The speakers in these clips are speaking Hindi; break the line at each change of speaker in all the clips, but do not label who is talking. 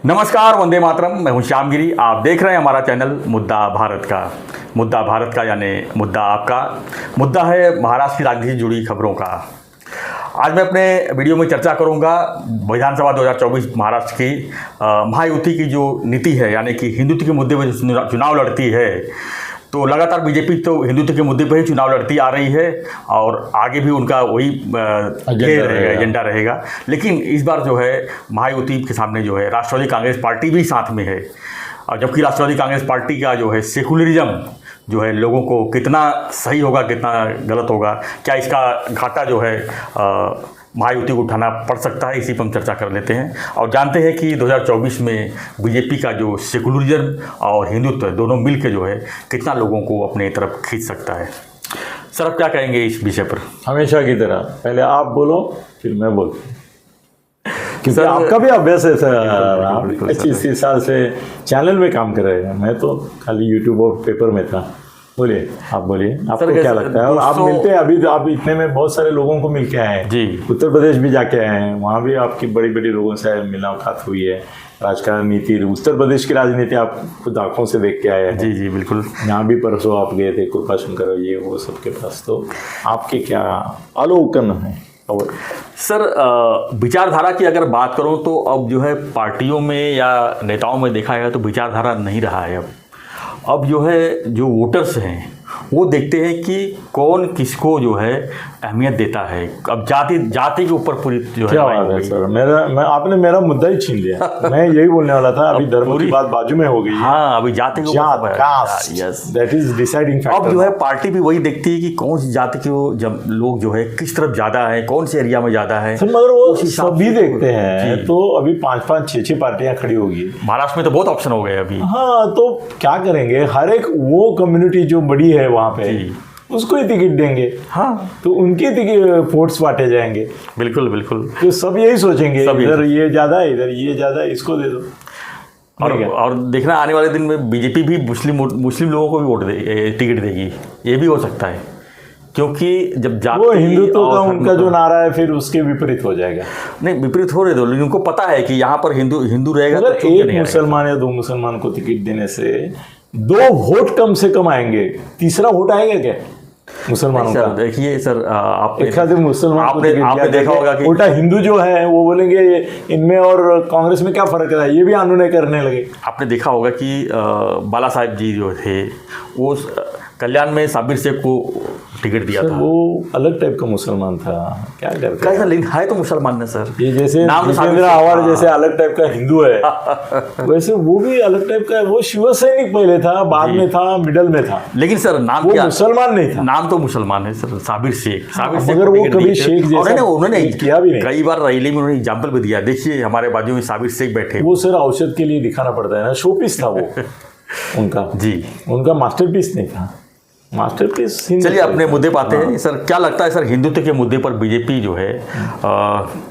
नमस्कार, वंदे मातरम। मैं हूं श्याम गिरी। आप देख रहे हैं हमारा चैनल मुद्दा भारत का। मुद्दा भारत का यानी मुद्दा आपका। मुद्दा है महाराष्ट्र की राजनीति से जुड़ी खबरों का। आज मैं अपने वीडियो में चर्चा करूंगा विधानसभा 2024 महाराष्ट्र की महायुति की जो नीति है, यानी कि हिंदुत्व के मुद्दे पर जो चुनाव लड़ती है। तो लगातार बीजेपी तो हिंदुत्व के मुद्दे पर ही चुनाव लड़ती आ रही है और आगे भी उनका वही एजेंडा रहेगा। लेकिन इस बार जो है महायुति के सामने जो है राष्ट्रवादी कांग्रेस पार्टी भी साथ में है। और जबकि राष्ट्रवादी कांग्रेस पार्टी का जो है सेकुलरिज्म जो है लोगों को कितना सही होगा कितना गलत होगा, क्या इसका घाटा जो है महायुति को उठाना पड़ सकता है, इसी पर हम चर्चा कर लेते हैं और जानते हैं कि 2024 में बीजेपी का जो सेकुलरिज्म और हिंदुत्व दोनों मिल के जो है कितना लोगों को अपने तरफ खींच सकता है। सर, आप क्या कहेंगे इस विषय पर?
हमेशा की तरह पहले आप बोलो फिर मैं बोलूँ, क्योंकि आपका भी अभ्यास है सर। आप 25-30 साल से चैनल में काम कर रहे हैं, मैं तो खाली यूट्यूब और पेपर में था। बोलिए, आप बोलिए, आपको क्या लगता है? और आप मिलते हैं अभी, आप इतने में बहुत सारे लोगों को मिल के आए हैं जी। उत्तर प्रदेश भी जाके आए हैं, वहाँ भी आपकी बड़ी बड़ी लोगों से मुलाकात हुई है। राजकारण नीति, उत्तर प्रदेश की राजनीति आप खुद आंखों से देख के आए हैं।
जी जी बिल्कुल।
यहाँ भी परसों आप गए थे कृपाशंकर ये वो सबके पास, तो आपके क्या अवलोकन है? और
सर, विचारधारा की अगर बात करूं तो अब जो है पार्टियों में या नेताओं में देखा गया तो विचारधारा नहीं रहा है। अब जो है जो वोटर्स हैं वो देखते हैं कि कौन किसको जो है अहमियत देता है। अब जाति के ऊपर पूरी जो
क्या बात है सर, आपने मेरा मुद्दा ही छीन लिया। मैं यही बोलने वाला था, अभी धर्म की बात बाजू में हो गई है।
हाँ, अभी जाति के ऊपर
दैट इज डिसाइडिंग फैक्टर।
अब जो है पार्टी भी वही देखती है कि कौन सी जाति के जब लोग जो है किस तरफ ज़्यादा है, कौन से एरिया में ज़्यादा है।
मगर वो सभी देखते हैं, तो अभी 5-5, 6-6 पार्टियां खड़ी होगी।
महाराष्ट्र में तो बहुत ऑप्शन हो गए अभी।
हाँ, तो क्या करेंगे, हर एक वो कम्युनिटी जो बड़ी है वहाँ पे उसको ही टिकट देंगे। हाँ, तो उनके टिकट वोट्स बांटे जाएंगे।
बिल्कुल बिल्कुल।
तो सब यही सोचेंगे, इधर ये ज़्यादा है, इधर ये ज़्यादा है, इसको दे दो।
और देखना आने वाले दिन में बीजेपी भी मुस्लिम लोगों को भी टिकट देगी, ये भी हो सकता है। क्योंकि जब
वो हिंदुत्व का उनका जो नारा है फिर उसके विपरीत हो जाएगा।
नहीं, विपरीत हो रहे दो, लेकिन उनको पता है कि यहाँ पर हिंदू रहेगा।
अगर एक मुसलमान या 2 मुसलमान को टिकट देने से 2 वोट कम से कम आएंगे, तीसरा वोट आएगा क्या मुसलमानों का?
देखिए सर,
आपने मुसलमान
आपने देखा होगा कि
उल्टा हिंदू जो है वो बोलेंगे इनमें और कांग्रेस में क्या फर्क है, ये भी आंदोलन करने लगे।
आपने देखा होगा कि बाला साहेब जी जो थे वो कल्याण में साबिर शेख को टिकट दिया था।
वो अलग टाइप का मुसलमान था, क्या करते हैं?
लेकिन है तो मुसलमान है सर।
ये जैसे जितेंद्र आवार जैसे अलग टाइप का हिंदू है वैसे वो भी अलग टाइप का है। वो शिव सैनिक पहले था, बाद में था, मिडल में था,
लेकिन सर नाम
वो मुसलमान नहीं था।
नाम तो मुसलमान है सर, साबिर शेख।
मगर वो कभी शेख जैसा
उन्होंने
किया भी नहीं।
कई बार रैली में उन्होंने एग्जाम्पल भी दिया। देखिए हमारे बाजू में साबिर शेख बैठे,
वो सर औषध के लिए दिखाना पड़ता है ना, शोपीस था वो उनका जी, उनका मास्टरपीस नहीं था, मास्टरपीस।
चलिए अपने मुद्दे पाते हैं। सर, क्या लगता है सर हिंदुत्व के मुद्दे पर बीजेपी जो है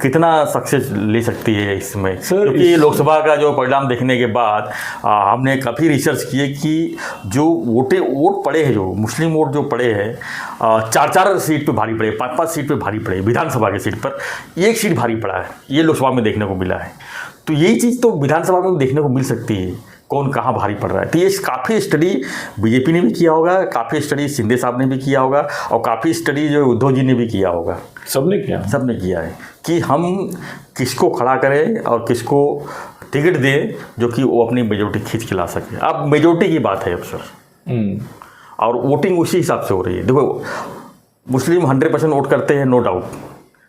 कितना सक्सेस ले सकती है इसमें? क्योंकि लोकसभा का जो परिणाम देखने के बाद हमने काफ़ी रिसर्च किए कि जो वोट पड़े हैं, जो मुस्लिम वोट जो पड़े हैं 4-4 सीट पे भारी पड़े, 5-5 सीट पे भारी पड़े। विधानसभा की सीट पर 1 सीट भारी पड़ा है, ये लोकसभा में देखने को मिला है। तो यही चीज़ तो विधानसभा में देखने को मिल सकती है, कौन कहाँ भारी पड़ रहा है। तो ये काफ़ी स्टडी बीजेपी ने भी किया होगा, काफ़ी स्टडी शिंदे साहब ने भी किया होगा और काफ़ी स्टडी जो उद्धव जी ने भी किया होगा।
सबने किया है
कि हम किसको खड़ा करें और किसको टिकट दें जो कि वो अपनी मेजोरिटी खींच के ला सके। अब मेजोरिटी की बात है अब सर, और वोटिंग उसी हिसाब से हो रही है। देखो, मुस्लिम 100% वोट करते हैं, नो डाउट।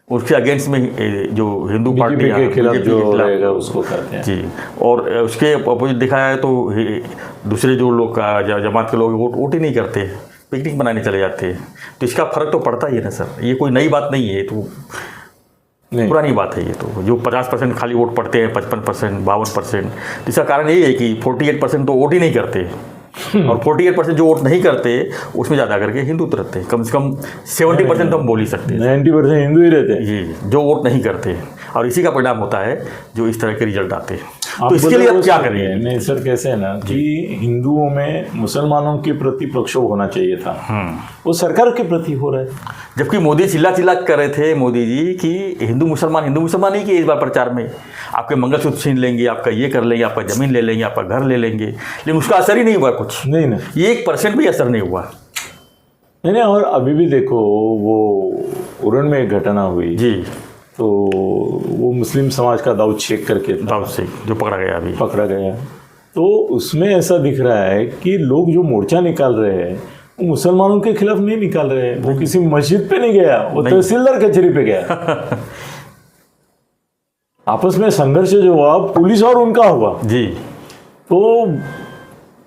उसके अगेंस्ट में जो हिंदू पार्टी
के खिलाफ जो रहेगा उसको करते हैं
जी। और उसके अपोजिट देखा है तो दूसरे जो लोग जमात के लोग वोट ही नहीं करते, पिकनिक बनाने चले जाते हैं। तो इसका फर्क तो पड़ता ही है ना सर, ये कोई नई बात नहीं है, तो पुरानी बात है ये तो। जो 50% खाली वोट पड़ते हैं, 55%, 52%, इसका कारण यही है कि 48% तो वोट ही नहीं करते और 48% जो वोट नहीं करते उसमें ज़्यादा करके हिंदू रहते हैं। कम से कम 70% तो हम बोल ही सकते हैं,
90% हिंदू ही रहते हैं
जी, जो वोट नहीं करते। और इसी का परिणाम होता है जो इस तरह के रिजल्ट आते हैं। तो इसके लिए अब क्या करेंगे?
नहीं सर, कैसे है ना कि हिंदुओं में मुसलमानों के प्रति प्रक्षोभ होना चाहिए था, वो सरकार के प्रति हो रहा है।
जबकि मोदी चिल्ला कर रहे थे मोदी जी कि हिंदू मुसलमान ही कि इस बार प्रचार में आपके मंगलसूत्र छीन लेंगे, आपका ये कर लेंगे, आपका ज़मीन ले लेंगे, आपका घर ले लेंगे, लेकिन उसका असर ही नहीं हुआ कुछ।
नहीं ना,
1% भी असर नहीं हुआ।
नहीं, और अभी भी देखो वो उरण में एक घटना हुई
जी,
तो वो मुस्लिम समाज का दाऊद शेख करके
दाऊद शेख जो पकड़ा गया, तो उसमें ऐसा दिख रहा है कि लोग जो मोर्चा निकाल रहे हैं वो मुसलमानों के खिलाफ नहीं निकाल रहे हैं, वो किसी मस्जिद पे नहीं गया, वो तहसीलदार कचहरी पे गया। आपस में संघर्ष जो हुआ पुलिस और उनका हुआ जी,
तो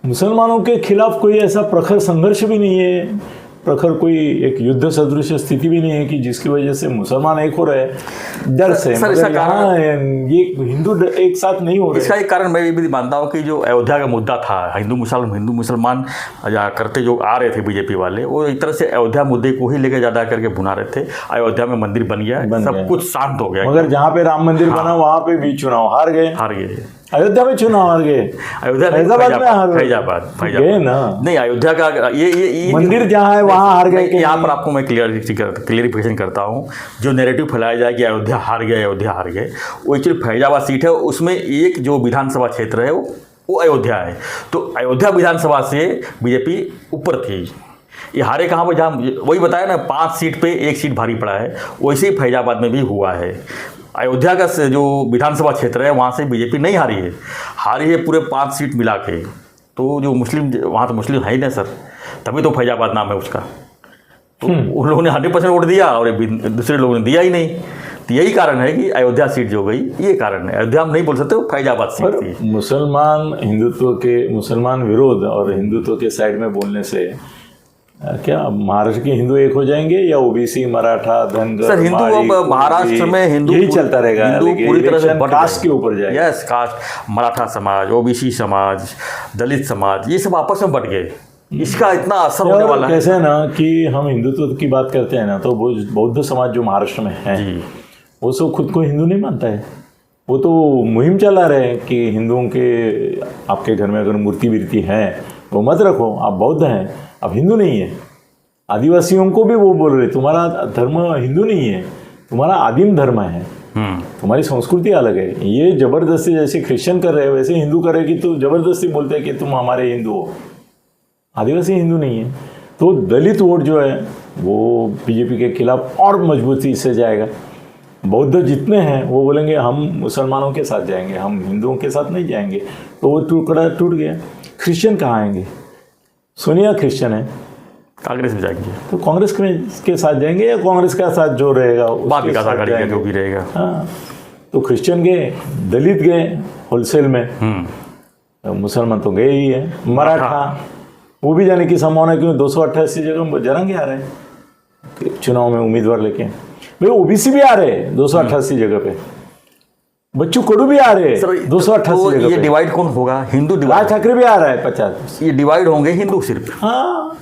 मुसलमानों के खिलाफ कोई ऐसा प्रखर संघर्ष भी नहीं है, प्रखर कोई एक युद्ध सदृश स्थिति भी नहीं है कि जिसकी वजह से मुसलमान एक हो रहे हैं डर से। मगर यहाँ ये हिंदू एक साथ नहीं हो रहे।
इसका एक कारण मैं ये भी मानता हूँ कि जो अयोध्या का मुद्दा था, हिंदू मुसलमान करते जो आ रहे थे बीजेपी वाले, वो एक तरह से अयोध्या मुद्दे को ही लेकर ज़्यादा करके भुना रहे थे। अयोध्या में मंदिर बन गया, सब कुछ शांत हो गया,
मगर जहाँ पे राम मंदिर बना वहाँ पे भी चुनाव हार गए। अयोध्या में चुनाव हार गए,
फैजाबाद
गए ना,
नहीं अयोध्या का ये
मंदिर जहाँ है वहाँ हार गए।
यहाँ पर आपको मैं क्लियरिफिकेशन करता हूँ। जो नैरेटिव फैलाया जाए कि अयोध्या हार गए, वो एक्चुअली फैजाबाद सीट है, उसमें एक जो विधानसभा क्षेत्र है वो अयोध्या है। तो अयोध्या विधानसभा से बीजेपी ऊपर थी। ये हारे कहाँ पर, जहाँ वही बताया ना 5 सीट पे 1 सीट भारी पड़ा है, वैसे ही फैजाबाद में भी हुआ है। अयोध्या का जो विधानसभा क्षेत्र है वहाँ से बीजेपी नहीं हारी है पूरे 5 सीट मिला के। तो जो मुस्लिम, वहाँ तो मुस्लिम है ही ना सर, तभी तो फैजाबाद नाम है उसका। तो उन लोगों ने 100% वोट दिया और दूसरे लोगों ने दिया ही नहीं। तो यही कारण है कि अयोध्या सीट जो गई, ये कारण है। अयोध्या हम नहीं बोल सकते, वो फैजाबाद सीट थी।
मुसलमान विरोध और हिंदुत्व के साइड में बोलने से क्या महाराष्ट्र के हिंदू एक हो जाएंगे या ओबीसी, मराठा, धनगर?
सर हिंदू अब महाराष्ट्र में हिंदू
यही चलता रहेगा,
हिंदू पूरी तरह से
कास्ट के ऊपर जाएगा।
यस, कास्ट, मराठा समाज, ओबीसी समाज, दलित समाज, ये सब आपस में बट गए। इसका इतना असर होने वाला है।
कैसे है ना कि हम हिंदुत्व की बात करते हैं ना, तो बौद्ध समाज जो महाराष्ट्र में है वो सब खुद को हिंदू नहीं मानता है। वो तो मुहिम चला रहे हैं कि हिंदुओं के आपके घर में अगर मूर्ति बीर्ति है वो मत रखो, आप बौद्ध हैं, आप हिंदू नहीं है। आदिवासियों को भी वो बोल रहे तुम्हारा धर्म हिंदू नहीं है, तुम्हारा आदिम धर्म है, तुम्हारी संस्कृति अलग है। ये जबरदस्ती जैसे क्रिश्चियन कर रहे हैं वैसे हिंदू कर रहे हैं कि तो जबरदस्ती बोलते हैं कि तुम हमारे हिंदू हो। आदिवासी हिंदू नहीं है। तो दलित वोट जो है वो बीजेपी के खिलाफ और मजबूती से जाएगा। बौद्ध जितने हैं वो बोलेंगे हम मुसलमानों के साथ जाएंगे, हम हिंदुओं के साथ नहीं जाएंगे, तो वो टुकड़ा टूट गया। क्रिश्चियन कहाँ आएंगे? सोनिया क्रिश्चियन है,
कांग्रेस में जाएंगे
तो कांग्रेस के साथ जाएंगे या कांग्रेस का साथ जो रहेगा
विकास आघाड़ी का जो भी रहेगा।
हाँ, तो क्रिश्चियन गए, दलित गए होलसेल में, तो मुसलमान तो गए ही है। मराठा वो भी जाने की संभावना क्यों 288 जगह जरंगे आ रहे हैं चुनाव में उम्मीदवार लेके। भाई ओबीसी भी आ रहे हैं 288 जगह पे, बच्चू कडू भी आ रहे हैं 288 जगह पे।
ये डिवाइड कौन होगा? हिंदू डिवाइड।
राज ठाकरे भी आ रहा है 50।
ये डिवाइड होंगे हिंदू सिर्फ।
हाँ,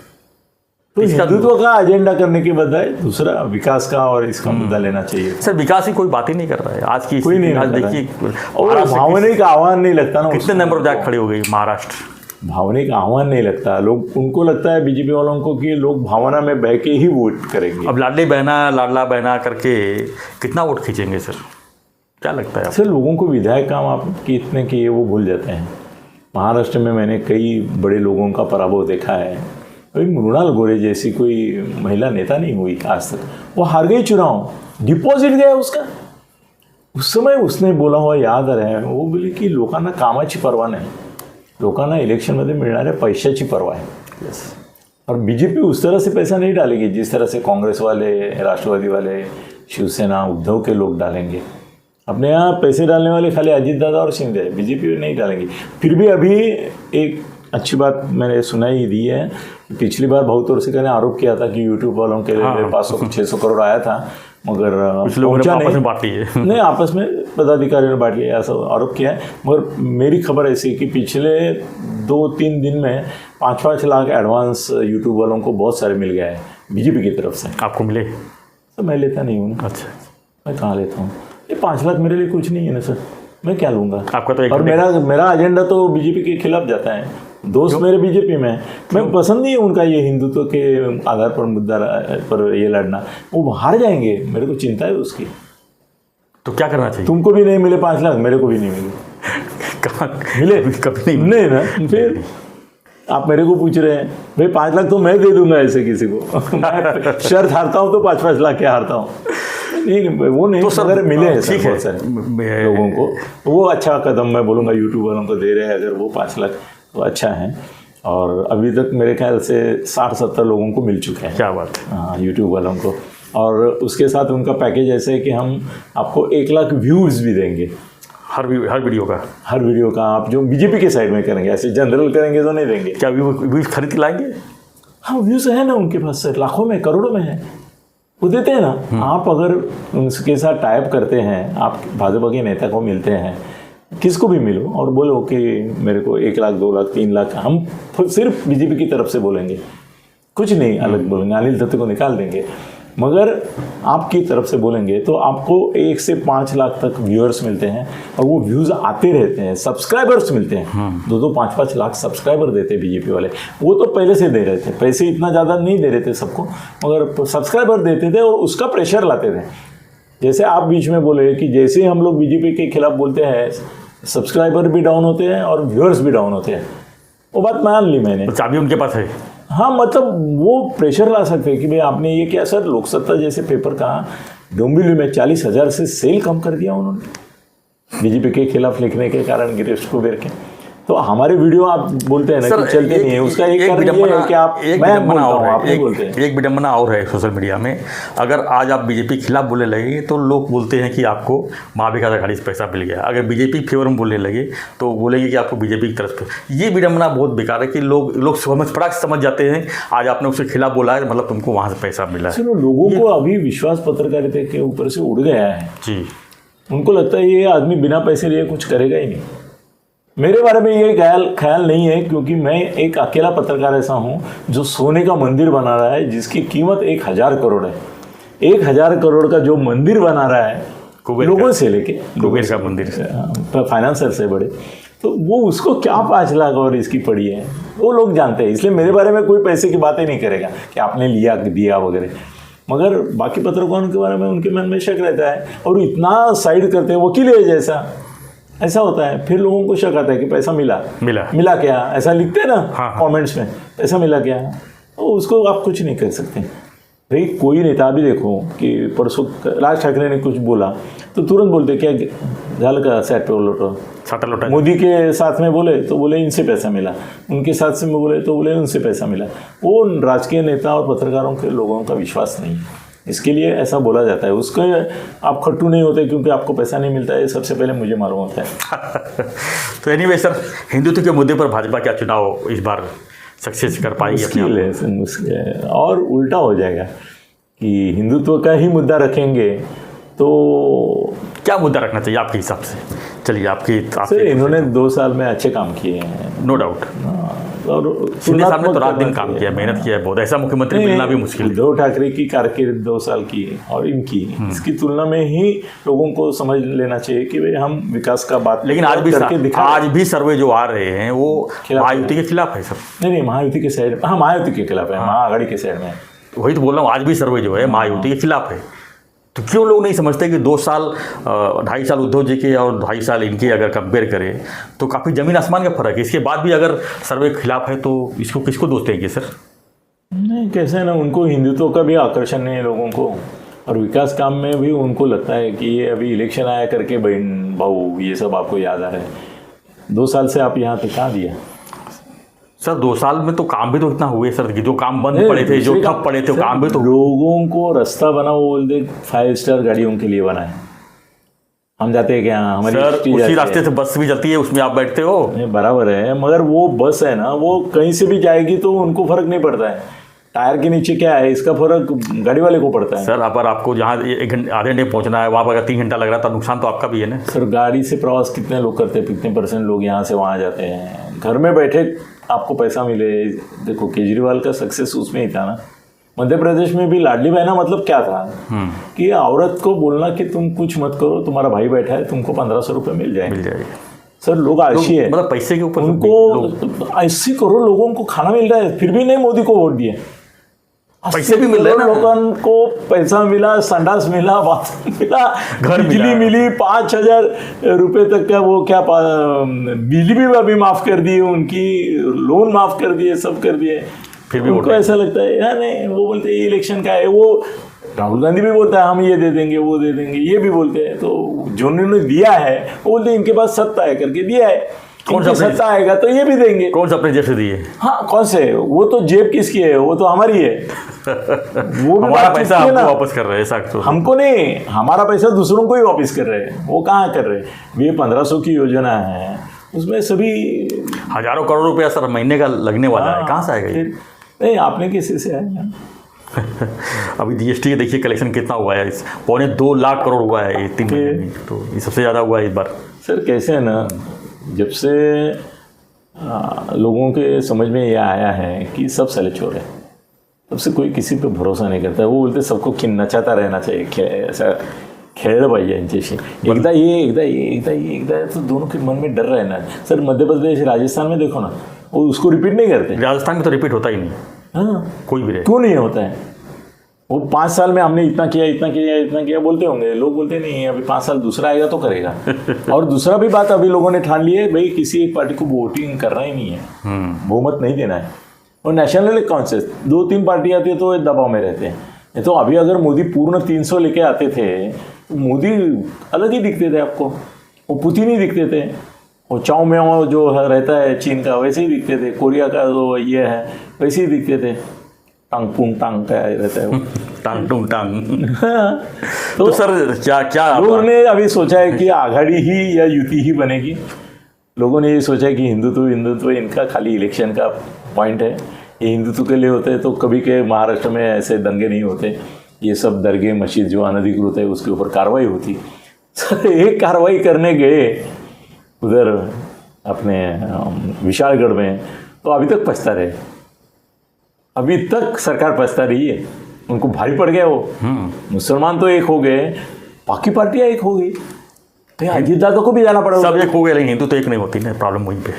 तो हिंदुत्व का एजेंडा करने के बजाय दूसरा विकास का और इसका मुद्दा लेना चाहिए।
सर विकास की कोई बात ही नहीं कर रहा है आज की,
कोई नहीं।
आज देखिए
और भावनिक आह्वान नहीं लगता ना।
कितने नंबर जाके खड़ी हो गई महाराष्ट्र।
भावनिक आह्वान नहीं लगता, लोग उनको लगता है बीजेपी वालों को कि लोग भावना में बह के ही वोट करेंगे।
अब लाडला बहना करके कितना वोट खींचेंगे सर, क्या लगता है?
सर लोगों को विधायक काम आप कितने किए वो भूल जाते हैं। महाराष्ट्र में मैंने कई बड़े लोगों का पराभव देखा है। अभी मृणाल गोरे जैसी कोई महिला नेता नहीं हुई आज तक, वो हार गई चुनाव, डिपॉझिट गया उसका। उस समय उसने बोला हुआ याद रहे, वो बोले की लोकांना कामाची पर्वा नाही, लोकांना इलेक्शनमध्ये मिळणाऱ्या पैशाची पर्वा है। और बीजेपी उस तरह से पैसा नहीं डालेगी जिस तरह से कांग्रेस वाले, राष्ट्रवादी वाले, शिवसेना, उद्धव के लोग डालेंगे। अपने यहाँ पैसे डालने वाले खाली अजीत दादा और शिंदे है, बीजेपी नहीं डालेंगे। फिर भी अभी एक अच्छी बात मैंने सुनाई दी है, पिछली बार बहुत और से ने आरोप किया था कि यूट्यूब वालों के लिए 500-600 करोड़ आया था, मगर
आपस में बांट लिए
नहीं, आपस में पदाधिकारियों ने बांट लिया, ऐसा आरोप किया है। मगर मेरी खबर ऐसी कि पिछले 2-3 दिन में 5-5 लाख एडवांस यूट्यूब वालों को बहुत सारे मिल गया है बीजेपी की तरफ से।
आपको मिले?
तो मैं लेता नहीं हूँ ना।
अच्छा,
मैं कहाँ लेता हूँ? ये 5 लाख मेरे लिए कुछ नहीं है ना सर। मैं क्या लूँगा?
आपका तो
और मेरा एजेंडा तो बीजेपी के खिलाफ जाता है। दोस्त मेरे बीजेपी में हैं, मैं पसंद नहीं है उनका ये हिंदुत्व के आधार पर मुद्दा पर ये लड़ना। वो हार जाएंगे, मेरे को चिंता है उसकी।
तो क्या करना चाहिए?
तुमको भी नहीं मिले 5 लाख, मेरे को भी नहीं मिले।
कहाँ
मिले?
कभी नहीं
ना। फिर आप मेरे को पूछ रहे हैं भाई 5 लाख तो मैं दे दूंगा ऐसे किसी को। मैं शर्त हारता हूँ तो 5-5 लाख के हारता हूँ। नहीं वो नहीं तो अगर मिले हैं सर बहुत सारे लोगों को, वो अच्छा कदम मैं बोलूँगा यूट्यूब वालों को दे रहे हैं। अगर वो 5 लाख तो अच्छा है। और अभी तक मेरे ख्याल से 60-70 लोगों को मिल चुके हैं।
क्या बात है।
हाँ, यूट्यूब वालों को। और उसके साथ उनका पैकेज ऐसा है कि हम आपको 1 लाख व्यूज़ भी देंगे
हर वीडियो का।
आप जो बीजेपी के साइड में करेंगे, ऐसे जनरल करेंगे तो नहीं देंगे।
क्या व्यूज खरीद के लाएंगे?
हाँ, व्यूज़ है ना उनके पास सर, लाखों में करोड़ों में है, वो देते हैं ना। आप अगर उनके साथ टाइप करते हैं, आप भाजपा के नेता को मिलते हैं, किसको भी मिलो और बोलो कि मेरे को 1 लाख 2 लाख 3 लाख, हम सिर्फ बीजेपी की तरफ से बोलेंगे, कुछ नहीं अलग बोलेंगे, अनिल दत्त को निकाल देंगे, मगर आपकी तरफ से बोलेंगे तो आपको 1 से 5 लाख तक व्यूअर्स मिलते हैं। और वो व्यूज़ आते रहते हैं, सब्सक्राइबर्स मिलते हैं। 2-2, 5-5 लाख सब्सक्राइबर देते हैं बीजेपी वाले। वो तो पहले से दे रहे थे, पैसे इतना ज़्यादा नहीं दे रहे थे सबको, मगर सब्सक्राइबर देते थे और उसका प्रेशर लाते थे। जैसे आप बीच में बोले कि जैसे हम लोग बीजेपी के खिलाफ बोलते हैं, सब्सक्राइबर भी डाउन होते हैं और व्यूअर्स भी डाउन होते हैं। वो बात मान ली मैंने।
तो चाबी उनके पास है।
हाँ, मतलब वो प्रेशर ला सकते हैं कि भाई आपने ये क्या सर, लोकसत्ता जैसे पेपर का डोंबिवली में 40,000 से सेल कम कर दिया उन्होंने बीजेपी के खिलाफ लिखने के कारण, गिरीश कुबेर के। तो हमारे वीडियो आप बोलते हैं ना कि चलते नहीं है, उसका एक कारण ये है कि आप, मैं बोलता हूँ, आप नहीं बोलते हैं।
एक विडंबना और है सोशल मीडिया में, अगर आज आप बीजेपी के खिलाफ बोलने लगे तो लोग बोलते हैं कि आपको माँ विकास अघाड़ी से पैसा मिल गया। अगर बीजेपी फेवर में बोलने लगे तो बोलेंगे कि आपको बीजेपी की तरफ से। ये विडंबना बहुत बेकार है कि लोग समझ जाते हैं आज आपने उसके खिलाफ बोला है मतलब तुमको वहाँ से पैसा मिला है।
चलो, लोगों को अभी विश्वास पत्रकारिता के ऊपर से उड़ गया है
जी।
उनको लगता है ये आदमी बिना पैसे लिए कुछ करेगा ही नहीं। मेरे बारे में ये ख्याल नहीं है, क्योंकि मैं एक अकेला पत्रकार ऐसा हूँ जो सोने का मंदिर बना रहा है जिसकी कीमत 1,000 करोड़ है। 1,000 करोड़ का जो मंदिर बना रहा है, लोगों से लेके
कुबेर का मंदिर,
फाइनेंसर से बड़े, तो वो उसको क्या 5 लाख और इसकी पड़ी है, वो लोग जानते हैं। इसलिए मेरे बारे में कोई पैसे की बातें नहीं करेगा कि आपने लिया दिया वगैरह। मगर बाकी पत्रकारों के बारे में उनके मन में शक रहता है और इतना साइड करते हैं, वकील है जैसा, ऐसा होता है। फिर लोगों को शक आता है कि पैसा मिला क्या, ऐसा लिखते हैं ना कमेंट्स में, पैसा मिला क्या, तो उसको आप कुछ नहीं कर सकते। भाई कोई नेता भी देखो कि परसों राज ठाकरे ने कुछ बोला तो तुरंत बोलते क्या झाल का सेट मोदी के साथ में बोले तो बोले इनसे पैसा मिला, उनके साथ से में बोले तो बोले उनसे पैसा मिला। वो राजकीय नेता और पत्रकारों के लोगों का विश्वास नहीं है, इसके लिए ऐसा बोला जाता है। उसके आप खट्टू नहीं होते क्योंकि आपको पैसा नहीं मिलता है, सबसे पहले मुझे मालूम होता है।
तो एनीवे सर, हिंदुत्व के मुद्दे पर भाजपा क्या चुनाव इस बार सक्सेस कर पाएगी?
मुश्किल है और उल्टा हो जाएगा कि हिंदुत्व का ही मुद्दा रखेंगे तो
क्या मुद्दा रखना चाहिए आपके हिसाब से? चलिए
सर, इन्होंने 2 साल में अच्छे काम किए हैं,
नो डाउट।
और
शिंदे साहब ने तो रात दिन काम किया, मेहनत किया है बहुत, ऐसा मुख्यमंत्री मिलना भी मुश्किल है।
उद्धव ठाकरे की कारकिर्द 2 साल की और इनकी, इसकी तुलना में ही लोगों को समझ लेना चाहिए कि भाई हम विकास का बात,
लेकिन आज भी सर्वे जो आ रहे हैं वो महायुति के खिलाफ है सर।
नहीं, महायुति के साइड, हाँ महायुति के खिलाफ है, महाआघाड़ी के साइड में।
वही तो बोल रहा हूँ, आज भी सर्वे जो है महायुति के खिलाफ है। तो क्यों लोग नहीं समझते कि 2 साल 2.5 साल उद्धव जी के और 2.5 साल इनके अगर कंपेयर करें तो काफ़ी ज़मीन आसमान का फर्क है। इसके बाद भी अगर सर्वे के खिलाफ है तो इसको किसको दोष देंगे सर?
नहीं, कैसे है ना, उनको हिंदुत्व का भी आकर्षण नहीं है लोगों को, और विकास काम में भी उनको लगता है कि ये अभी इलेक्शन आया करके बहन भाऊ ये सब आपको याद आ रहा है। 2 साल से आप यहाँ पे कहाँ दिया
सर? 2 साल में तो काम भी तो इतना हुए सर, जो काम बंद पड़े थे, जो ठप पड़े थे, काम भी तो।
लोगों को रास्ता बना, वो बोलते 5 स्टार गाड़ियों के लिए बना है। हम जाते हैं क्या? हमारी
सर उसी रास्ते से बस भी चलती है, उसमें आप बैठते हो।
बराबर है, मगर वो बस है ना, वो कहीं से भी जाएगी तो उनको फर्क नहीं पड़ता है। टायर के नीचे क्या है, इसका फर्क गाड़ी वाले को पड़ता है।
सर अगर आपको जहाँ 1 घंटे आधे घंटे पहुँचना है, वहाँ पर अगर 3 घंटा लग रहा है तो नुकसान तो आपका भी है ना
सर। गाड़ी से प्रवास कितने लोग करते हैं, कितने % लोग यहाँ से वहाँ जाते हैं। घर में बैठे आपको पैसा मिले, देखो केजरीवाल का सक्सेस उसमें ही था ना, मध्य प्रदेश में भी लाडली बहना मतलब क्या था कि औरत को बोलना कि तुम कुछ मत करो, तुम्हारा भाई बैठा है, तुमको 1500 रुपये मिल जाएंगे। सर लोग आलसी है,
मतलब पैसे के ऊपर
उनको 80 करोड़ लोगों को खाना मिल रहा है, फिर भी नहीं मोदी को वोट दिए।
पैसे भी मिल रहे हैं ना,
लोगों को पैसा मिला, संडास मिला, बाथरूम मिला,
घर
बिजली मिली, 5000 रुपये तक का वो क्या बिजली भी अभी माफ कर दी उनकी, लोन माफ कर दिए, सब कर दिए।
फिर भी
उनको ऐसा लगता है यार नहीं, वो बोलते हैं इलेक्शन का है, वो राहुल गांधी भी बोलता है हम ये दे देंगे वो दे देंगे, ये भी बोलते हैं। तो जो उन्होंने दिया है वो बोलते हैं इनके पास सत्ता है करके दिया है, कौन सा सत्ता आएगा तो ये भी देंगे।
कौन सा अपने जेब से दिए?
हाँ कौन से, वो तो जेब किसकी है, वो तो हमारी है। वो भी
हमारा पैसा हमको वापस कर रहे हैं, ऐसा तो
हमको नहीं, हमारा पैसा दूसरों को ही वापस कर रहे हैं। वो कहाँ कर रहे हैं? ये 1500 की योजना है, उसमें सभी
हजारों करोड़ रुपया सर महीने का लगने वाला है, कहाँ से आएगा ये?
नहीं आपने किसी से आएगा।
अभी जीएसटी देखिए कलेक्शन कितना हुआ है, 2.25 लाख करोड़ हुआ है ये 3 महीने में, तो ये सबसे ज़्यादा हुआ है इस बार।
सर कैसे है ना, जब से लोगों के समझ में ये आया है कि सब सले चोर है, तब से कोई किसी पे भरोसा नहीं करता है। वो बोलते सबको नचाता रहना चाहिए, ऐसा खेळ पाहिजे यांच्याशी, एकदा ये एकदा ये एकदा ये एकदा, तो दोनों के मन में डर रहना। सर मध्य प्रदेश राजस्थान में देखो ना, वो उसको रिपीट नहीं करते।
राजस्थान में तो रिपीट होता ही नहीं।
हाँ
कोई भी रहे,
क्यों नहीं होता है? वो 5 साल में हमने इतना किया इतना किया इतना किया बोलते होंगे लोग, बोलते नहीं अभी 5 साल दूसरा आएगा तो करेगा। और दूसरा भी बात अभी लोगों ने ठान ली है भाई, किसी एक पार्टी को वोटिंग करना ही नहीं है, बहुमत नहीं देना है। और नेशनल कॉन्सेस 2-3 पार्टी आती है तो ये दबाव में रहते हैं। तो अभी अगर मोदी पूर्ण 300 लेके आते थे तो मोदी अलग ही दिखते थे आपको, वो पुतिन ही दिखते थे, वो चाओ म्याओ जो रहता है चीन का वैसे ही दिखते थे, कोरिया का जो ये है वैसे ही दिखते थे, टांग पुंग टांग का रहता है वो
टांग टूंग टांग।
तो
सर क्या
लोगों ने अभी सोचा है कि आघाड़ी ही या युति ही बनेगी। लोगों ने ये सोचा है कि हिंदुत्व इनका खाली इलेक्शन का पॉइंट है, ये हिंदुत्व के लिए होते हैं तो कभी के महाराष्ट्र में ऐसे दंगे नहीं होते, ये सब दरगाह मस्जिद जो अनधिकृत है उसके ऊपर कार्रवाई होती। सर एक कार्रवाई करने गए उधर अपने विशालगढ़ में, तो अभी तक पछता रहे, अभी तक सरकार पछता रही है, उनको भारी पड़ गया वो। मुसलमान तो एक हो गए, बाकी पार्टियां एक हो गई, अजीत दादा को भी जाना पड़ा।
सब एक हो गए लेकिन हिंदू तो एक नहीं होती ना, प्रॉब्लम वहीं पे।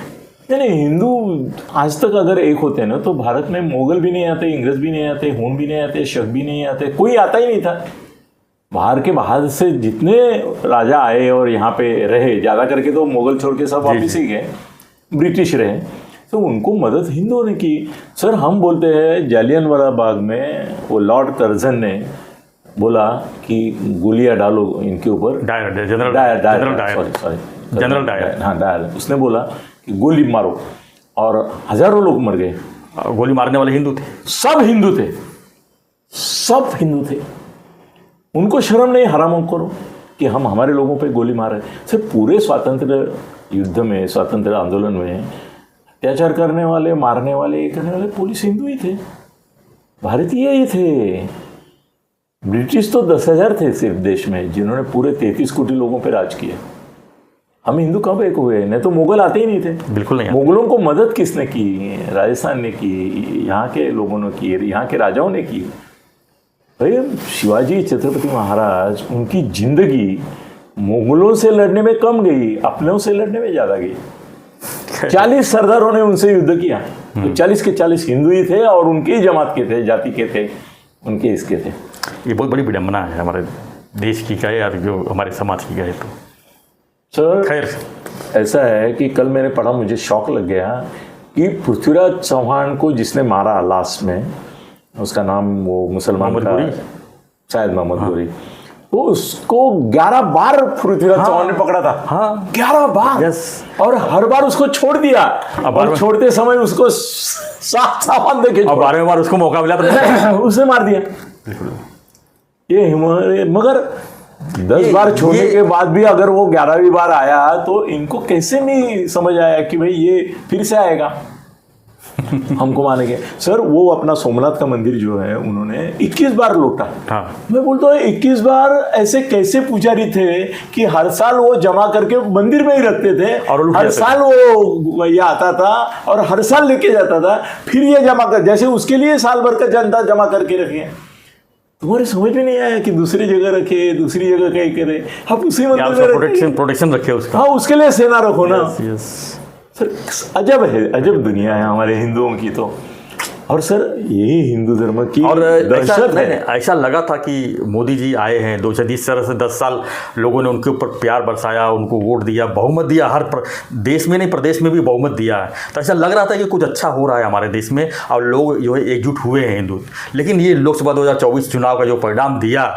नहीं हिंदू आज तक अगर एक होते हैं ना तो भारत में मुगल भी नहीं आते, इंग्रज भी नहीं आते, हून भी नहीं आते, शक भी नहीं आते, कोई आता ही नहीं था। बाहर से जितने राजा आए और यहाँ पे रहे, ज़्यादा करके तो मुगल छोड़ के सब वापिस ही गए, ब्रिटिश रहे, तो उनको मदद हिंदुओं ने की। सर हम बोलते हैं जालियनवाला बाग में वो लॉर्ड कर्जन ने बोला कि गोलियां डालो इनके ऊपर, जनरल डायर, हाँ डायर, उसने बोला कि गोली मारो, और हजारों लोग मर गए।
गोली मारने वाले हिंदू थे,
सब हिंदू थे, सब हिंदू थे। उनको शर्म नहीं, हराम करो कि हम हमारे लोगों पे गोली मार रहे। सिर्फ पूरे स्वातंत्र युद्ध में, स्वातंत्र आंदोलन में अत्याचार करने वाले, मारने वाले, ये करने वाले पुलिस हिंदू ही थे, भारतीय ही थे। ब्रिटिश तो 10,000 थे सिर्फ देश में, जिन्होंने पूरे 33 कोटी लोगों पे राज किया। हम हिंदू कब एक हुए? नहीं तो मुगल आते ही नहीं थे,
बिल्कुल नहीं।
मुगलों को मदद किसने की? राजस्थान ने की, यहाँ के लोगों ने की, यहाँ के राजाओं ने की। भाई शिवाजी छत्रपति महाराज, उनकी जिंदगी मुगलों से लड़ने में कम गई, अपनों से लड़ने में ज़्यादा गई। 40 सरदारों ने उनसे युद्ध किया, तो 40 के 40 हिंदू ही थे और उनके ही जमात के थे, जाति के थे, उनके इसके थे।
ये बहुत बड़ी विडंबना है हमारे देश की कहे और जो हमारे समाज की कहे। तो
सर
खैर
ऐसा है कि कल मैंने पढ़ा, मुझे शौक लग गया कि पृथ्वीराज चौहान को जिसने मारा लास्ट में, उसका नाम वो मुसलमान का शायद मोहम्मद गोरी, तो उसको 11 बार पृथ्वीराज चौहान ने पकड़ा था।
हाँ
11 बार,
यस।
और हर बार उसको छोड़ दिया, और छोड़ते समय उसको सावधान देखे,
और 12वें बार उसको मौका मिला तो
उसने मार दिया। ये मगर 10 बार छोड़ने के बाद भी अगर वो 11वीं बार आया तो इनको कैसे नहीं समझ आया कि भाई ये फिर से आएगा। हमको मानेंगे। सर वो अपना सोमनाथ का मंदिर जो है उन्होंने 21 बार लूटा।
हाँ।
मैं बोलता हूँ 21 बार ऐसे कैसे पुजारी थे कि हर साल वो जमा करके मंदिर में ही रखते थे
और
हर साल वो ये आता था और हर साल लेके जाता था, फिर ये जमा कर, जैसे उसके लिए साल भर का जनता जमा करके रखे। तुम्हारे समझ में नहीं आया कि दूसरी जगह रखे, दूसरी जगह कहीं करे, आप उसी मंदिर में
प्रोटेक्शन रखे उसका।
हाँ, उसके लिए सेना रखो ना।
यस।
सर अजब है, अजब दुनिया है हमारे हिंदुओं की तो। और सर यही हिंदू धर्म की
और
दहशत है।
ऐसा लगा था कि मोदी जी आए हैं 2020 से 10 साल लोगों ने उनके ऊपर प्यार बरसाया, उनको वोट दिया, बहुमत दिया, देश में नहीं प्रदेश में भी बहुमत दिया है। तो ऐसा लग रहा था कि कुछ अच्छा हो रहा है हमारे देश में और लोग जो है एकजुट हुए हैं हिंदू। लेकिन ये लोकसभा 2024 चुनाव का जो परिणाम दिया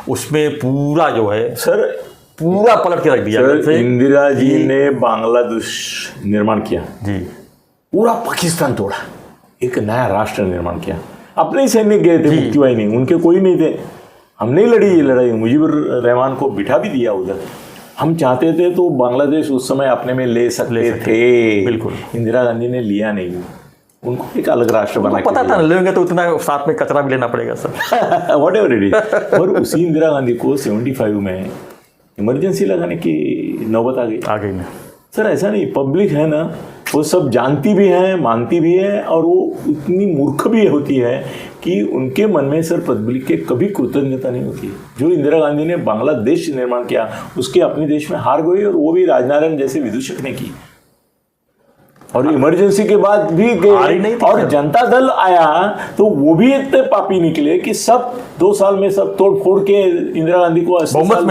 उसमें पूरा जो है
सर
पूरा पलट के रख दिया।
इंदिरा जी ने बांग्लादेश निर्माण किया
जी,
पूरा पाकिस्तान तोड़ा, एक नया राष्ट्र निर्माण किया। अपने ही सैनिक गए थे, मुक्ति वाहिनी, उनके कोई नहीं थे। हमने लड़ी ये लड़ाई, मुजीबुर रहमान को बिठा भी दिया उधर। हम चाहते थे तो बांग्लादेश उस समय अपने में ले सकते थे,
बिल्कुल।
इंदिरा गांधी ने लिया नहीं, उनको एक अलग राष्ट्र बना
पता था लेंगे तो उतना साथ में कचरा भी लेना पड़ेगा sir.
What ever it is. और उसी इंदिरा गांधी को 75 में इमरजेंसी लगाने की नौबत आ गई
ना
सर। ऐसा नहीं, पब्लिक है ना वो सब जानती भी है, मानती भी है, और वो इतनी मूर्ख भी होती है कि उनके मन में सर पब्लिक के कभी कृतज्ञता नहीं होती। जो इंदिरा गांधी ने बांग्लादेश निर्माण किया उसके अपने देश में हार गई, और वो भी राजनारायण जैसे विदूषक ने की, और इमरजेंसी के बाद भी गए। और जनता दल आया तो वो भी इतने पापी निकले कि सब 2 साल में सब तोड़ फोड़ के इंदिरा गांधी को
बहुमत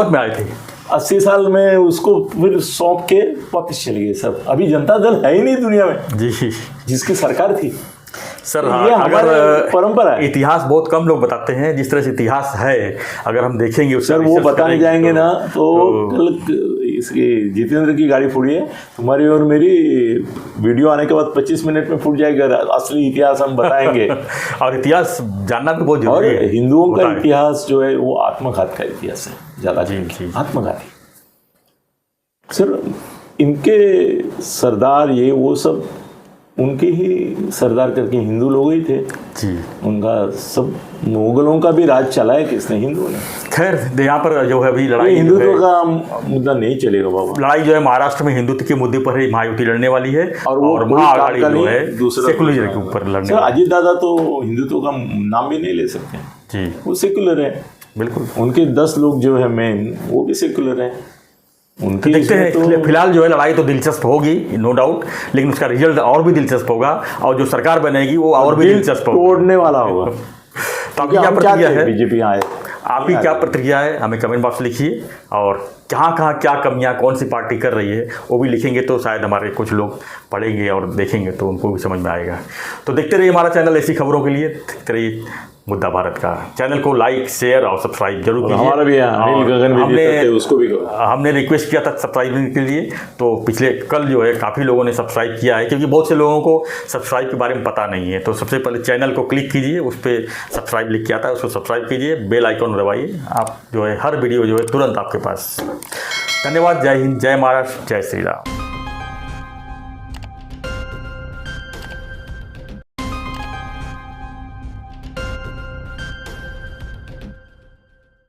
में आए थे
80 साल में उसको फिर सौंप के वापस चले गए सब। अभी जनता दल है ही नहीं दुनिया में
जी,
जिसकी सरकार थी
सर।
ये
अगर
परंपरा है।
इतिहास बहुत कम लोग बताते हैं, जिस तरह से इतिहास है अगर हम देखेंगे
सर वो बताने जाएंगे ना तो कल इसकी जितेंद्र की गाड़ी फूटी है, तुम्हारी और मेरी वीडियो आने के बाद 25 मिनट में फूट जाएगा। असली इतिहास हम बताएंगे।
और इतिहास जानना भी बहुत जरूरी है।
और हिंदुओं का इतिहास जो है वो आत्मघात का इतिहास है ज्यादा, आत्मघाती। सर इनके सरदार ये वो सब उनके ही सरदार करके हिंदू लोग ही थे
जी।
उनका सब मुगलों का भी राज चलाया किसने? हिंदुओं ने।
खैर यहाँ पर जो है अभी लड़ाई
हिंदुत्व का मुद्दा नहीं चलेगा बाबा।
लड़ाई जो है महाराष्ट्र में हिंदुत्व के मुद्दे पर ही महायुति लड़ने वाली है, और महाअघाड़ी जो है सेकुलरिज्म के ऊपर लड़ने।
सर अजीत दादा तो हिंदुत्व का नाम भी नहीं ले सकते
जी,
वो सेकुलर है
बिल्कुल।
उनके 10 लोग जो है मेन वो भी सेकुलर है।
उनके देखते हैं फिलहाल जो है लड़ाई तो दिलचस्प होगी नो डाउट, लेकिन उसका रिजल्ट और भी दिलचस्प होगा, और जो सरकार बनेगी वो और भी दिलचस्प होगा,
तोड़ने वाला होगा।
तो आपकी क्या प्रतिक्रिया है?
बीजेपी आए,
आपकी क्या प्रतिक्रिया है? हमें कमेंट बॉक्स लिखिए, और कहाँ क्या कमियाँ कौन सी पार्टी कर रही है वो भी लिखेंगे, तो शायद हमारे कुछ लोग पढ़ेंगे और देखेंगे तो उनको भी समझ में आएगा। तो देखते रहिए हमारा चैनल ऐसी खबरों के लिए, देखते रहिए मुद्दा भारत का। चैनल को लाइक शेयर और सब्सक्राइब जरूर कीजिए।
हमारा भी उसको भी
हमने रिक्वेस्ट किया था सब्सक्राइब के लिए, तो पिछले कल जो है काफ़ी लोगों ने सब्सक्राइब किया है, क्योंकि बहुत से लोगों को सब्सक्राइब के बारे में पता नहीं है। तो सबसे पहले चैनल को क्लिक कीजिए, उस पर सब्सक्राइब लिख के आता है, उसको सब्सक्राइब कीजिए, बेल आइकॉन दबाइए, आप जो है हर वीडियो जो है तुरंत आपके पास। धन्यवाद। जय हिंद, जय महाराष्ट्र, जय श्री राम।